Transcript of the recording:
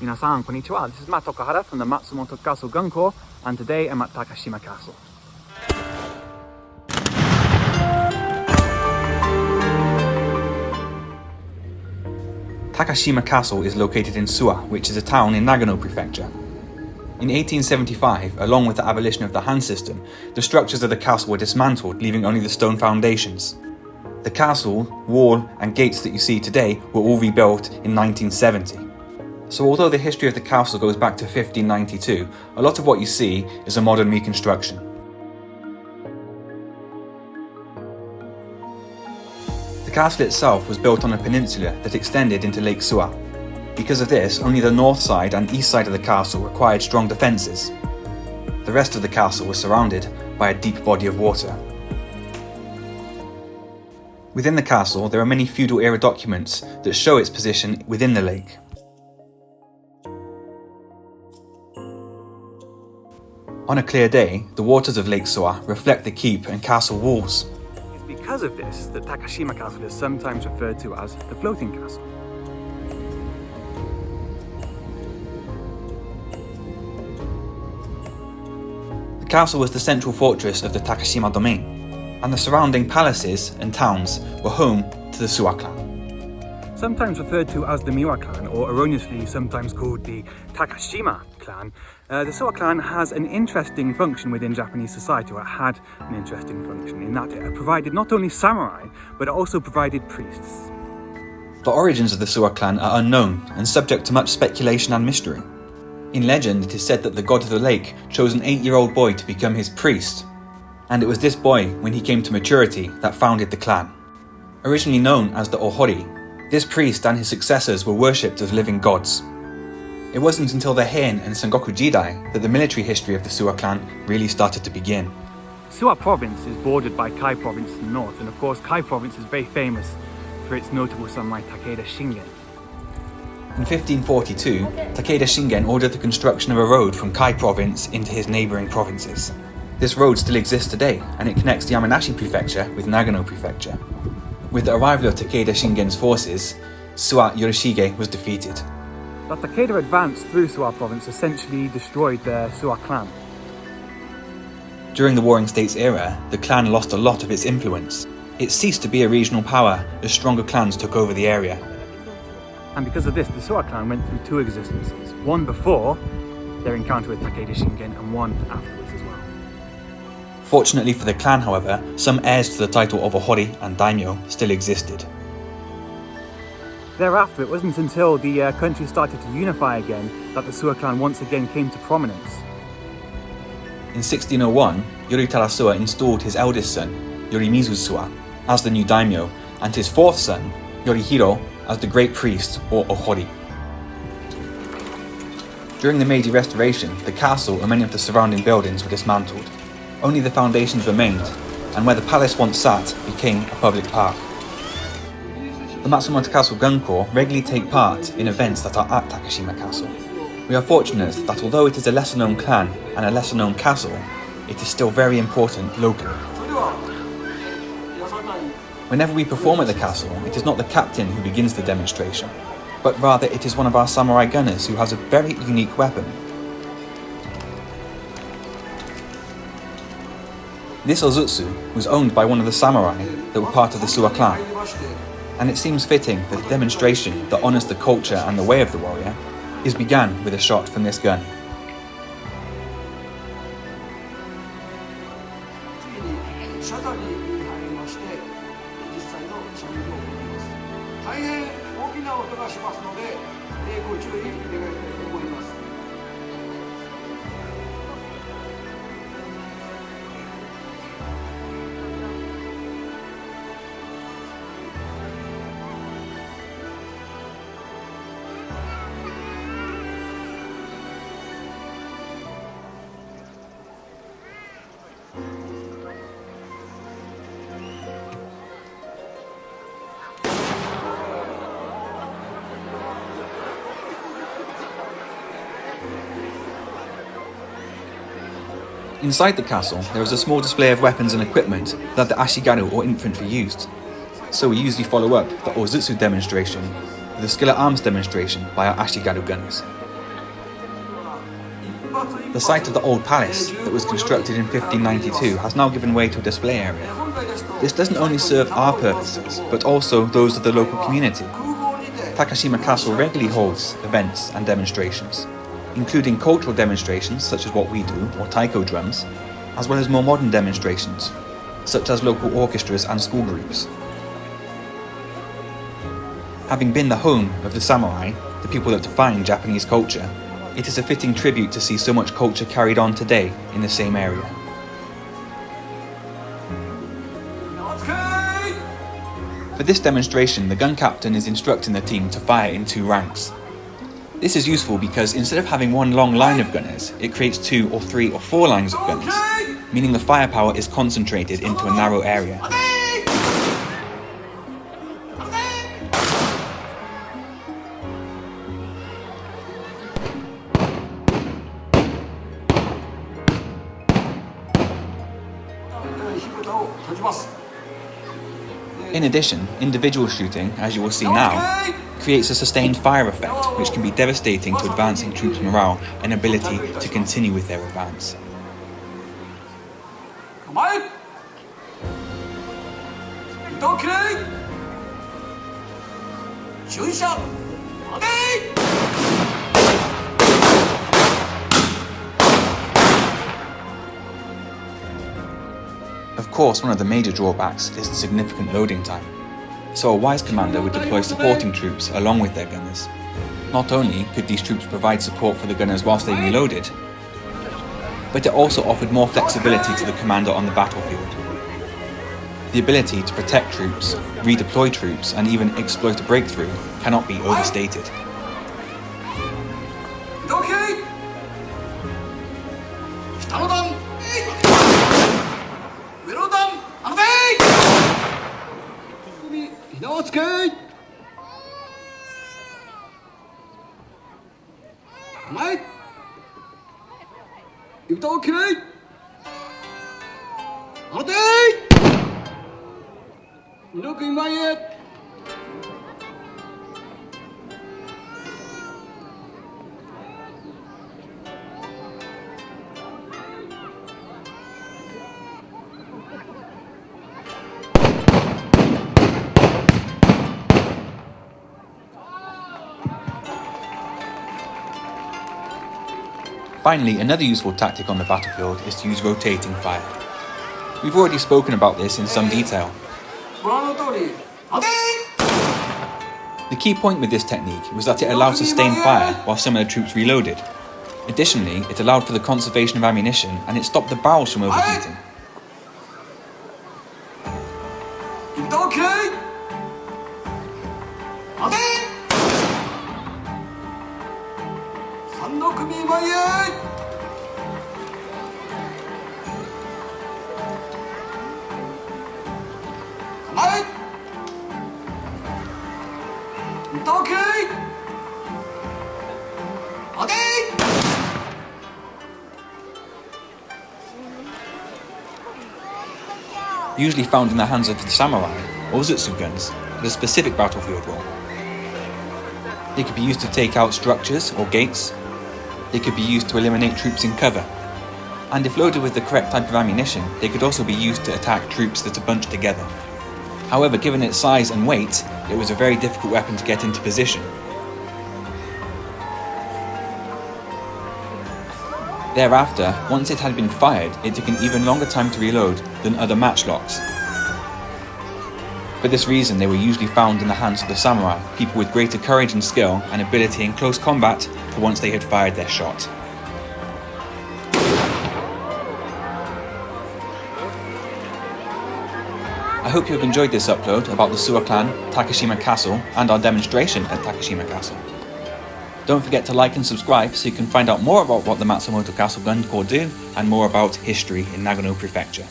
Minasan, konnichiwa. This is Matt Okahara from the Matsumoto Castle Gun Corps, and today I'm at Takashima Castle. Takashima Castle is located in Suwa, which is a town in Nagano Prefecture. In 1875, along with the abolition of the Han system, the structures of the castle were dismantled, leaving only the stone foundations. The castle, wall and gates that you see today were all rebuilt in 1970. So although the history of the castle goes back to 1592, a lot of what you see is a modern reconstruction. The castle itself was built on a peninsula that extended into Lake Suwa. Because of this, only the north side and east side of the castle required strong defences. The rest of the castle was surrounded by a deep body of water. Within the castle, there are many feudal-era documents that show its position within the lake. On a clear day, the waters of Lake Suwa reflect the keep and castle walls. It's because of this that Takashima Castle is sometimes referred to as the floating castle. The castle was the central fortress of the Takashima domain, and the surrounding palaces and towns were home to the Suwa clan. Sometimes referred to as the Miwa clan, or erroneously sometimes called the Takashima clan, the Suwa clan has an interesting function within Japanese society, or it had an interesting function, in that it provided not only samurai, but it also provided priests. The origins of the Suwa clan are unknown and subject to much speculation and mystery. In legend, it is said that the god of the lake chose an 8-year-old boy to become his priest, and it was this boy, when he came to maturity, that founded the clan. Originally known as the Ohori, this priest and his successors were worshipped as living gods. It wasn't until the Heian and Sengoku Jidai that the military history of the Suwa clan really started to begin. Suwa province is bordered by Kai province in the north, and of course Kai province is very famous for its notable samurai Takeda Shingen. In 1542, Takeda Shingen ordered the construction of a road from Kai province into his neighbouring provinces. This road still exists today, and it connects Yamanashi Prefecture with Nagano Prefecture. With the arrival of Takeda Shingen's forces, Suwa Yorishige was defeated. But Takeda advance through Suwa province essentially destroyed the Suwa clan. During the Warring States era, the clan lost a lot of its influence. It ceased to be a regional power as stronger clans took over the area. And because of this, the Suwa clan went through two existences, one before their encounter with Takeda Shingen and one afterwards as well. Fortunately for the clan, however, some heirs to the title of Ohori and Daimyo still existed. Thereafter, it wasn't until the country started to unify again that the Suwa clan once again came to prominence. In 1601, Yoritara Suwa installed his eldest son, Yorimizu Suwa, as the new daimyo, and his fourth son, Yorihiro, as the great priest, or Ohori. During the Meiji Restoration, the castle and many of the surrounding buildings were dismantled. Only the foundations remained, and where the palace once sat became a public park. The Matsumoto Castle Gun Corps regularly take part in events that are at Takashima Castle. We are fortunate that although it is a lesser known clan and a lesser known castle, it is still very important locally. Whenever we perform at the castle, it is not the captain who begins the demonstration, but rather it is one of our samurai gunners who has a very unique weapon. This Ozutsu was owned by one of the samurai that were part of the Suwa clan, and it seems fitting that a demonstration that honours the culture and the way of the warrior is began with a shot from this gun. Inside the castle, there is a small display of weapons and equipment that the Ashigaru or infantry used. So we usually follow up the Ozutsu demonstration with a skillet arms demonstration by our Ashigaru gunners. The site of the old palace that was constructed in 1592 has now given way to a display area. This doesn't only serve our purposes, but also those of the local community. Takashima Castle regularly holds events and demonstrations, including cultural demonstrations such as what we do, or taiko drums, as well as more modern demonstrations, such as local orchestras and school groups. Having been the home of the samurai, the people that define Japanese culture, it is a fitting tribute to see so much culture carried on today in the same area. For this demonstration, the gun captain is instructing the team to fire in 2 ranks. This is useful because instead of having one long line of gunners, it creates 2 or 3 or 4 lines of gunners, meaning the firepower is concentrated into a narrow area. In addition, individual shooting, as you will see now, creates a sustained fire effect which can be devastating to advancing troops' morale and ability to continue with their advance. Of course, one of the major drawbacks is the significant loading time, so a wise commander would deploy supporting troops along with their gunners. Not only could these troops provide support for the gunners whilst they reloaded, but it also offered more flexibility to the commander on the battlefield. The ability to protect troops, redeploy troops, and even exploit a breakthrough cannot be overstated. Finally, another useful tactic on the battlefield is to use rotating fire. We've already spoken about this in some detail. The key point with this technique was that it allowed sustained fire while some of the troops reloaded. Additionally, it allowed for the conservation of ammunition and it stopped the barrels from overheating. Usually found in the hands of the samurai, Ozutsu guns had a specific battlefield role. They could be used to take out structures or gates. They could be used to eliminate troops in cover. And if loaded with the correct type of ammunition, they could also be used to attack troops that are bunched together. However, given its size and weight, it was a very difficult weapon to get into position. Thereafter, once it had been fired, it took an even longer time to reload than other matchlocks. For this reason, they were usually found in the hands of the samurai, people with greater courage and skill and ability in close combat for once they had fired their shot. I hope you have enjoyed this upload about the Suwa clan, Takashima Castle, and our demonstration at Takashima Castle. Don't forget to like and subscribe so you can find out more about what the Matsumoto Castle Gun Corps do and more about history in Nagano Prefecture.